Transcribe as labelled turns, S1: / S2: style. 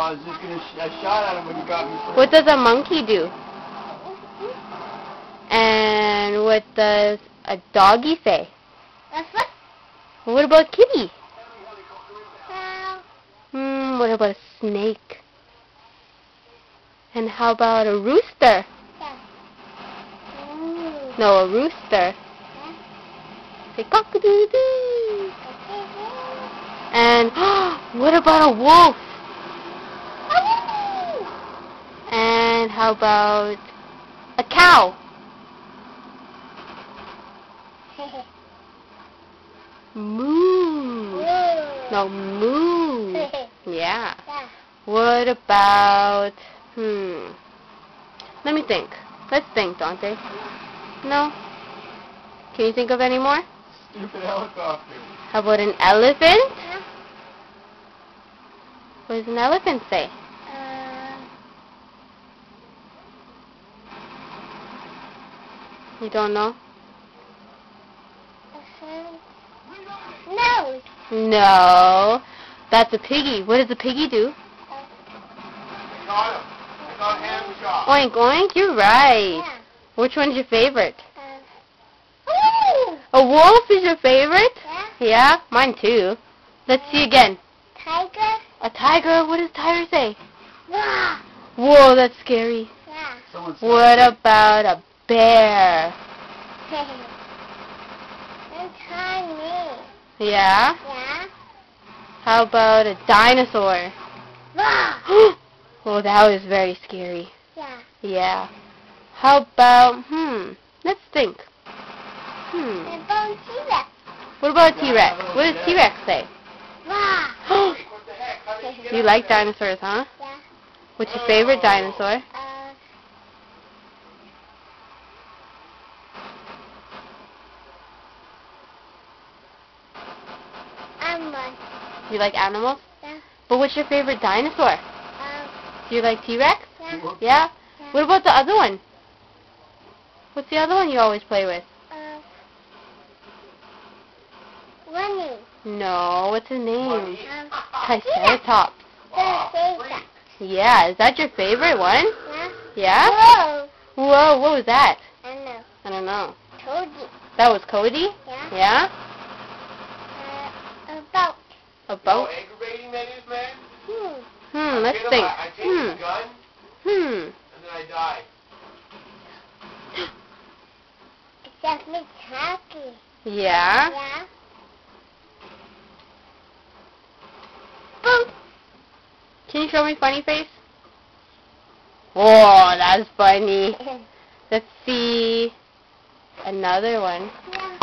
S1: I was just I shot at him when you got me first.
S2: What does a monkey do? And what does a doggy say? What about kitty? What about a snake? And how about a rooster? No, a rooster. Say cock-a-doo-doo. And what about a wolf? And how about a cow? Moo. No, moo. Yeah. What about, let me think. Let's think, Daunte. No? Can you think of any more?
S1: Stupid helicopter.
S2: How about an elephant? What does an elephant say? You don't know?
S3: No.
S2: No. That's a piggy. What does a piggy do?
S1: I got him. I got ham shot.
S2: Oink, oink. You're right.
S3: Yeah.
S2: Which one's your favorite? A wolf is your favorite?
S3: Yeah.
S2: Yeah? Mine too. Let's see again.
S3: Tiger?
S2: A tiger? What does tiger say?
S3: Yeah.
S2: Whoa, that's scary.
S3: Yeah.
S2: What about a bear?
S3: Don't try me.
S2: Yeah?
S3: Yeah.
S2: How about a dinosaur?
S3: Yeah.
S2: Oh, that was very scary.
S3: Yeah.
S2: Yeah. How about, let's think.
S3: About T-Rex.
S2: What about a T-Rex? What does T-Rex say?
S3: Yeah.
S1: What the heck? How did you get
S2: You
S1: up
S2: like
S1: there?
S2: dinosaurs, huh?
S3: Yeah.
S2: What's your favorite dinosaur?
S3: Animal.
S2: You like animals?
S3: Yeah.
S2: But what's your favorite dinosaur? Do you like T-Rex?
S3: Yeah.
S2: Yeah? What about the other one? What's the other one you always play with?
S3: Running.
S2: No, what's his name?
S3: Triceratops.
S2: Triceratops. Yeah, is that your favorite one?
S3: Yeah.
S2: Yeah?
S3: Whoa.
S2: Whoa, what was that?
S3: I don't know.
S2: I don't know.
S3: Cody.
S2: That was Cody?
S3: Yeah.
S2: Yeah?
S3: About.
S2: A
S1: How
S2: boat?
S1: aggravating that is, man.
S2: Let's think.
S1: I take the gun, and then I die.
S3: Except me happy.
S2: Yeah?
S3: Yeah.
S2: Boom. Can you show me funny face? Oh, that's funny. Let's see another one.
S3: Yeah.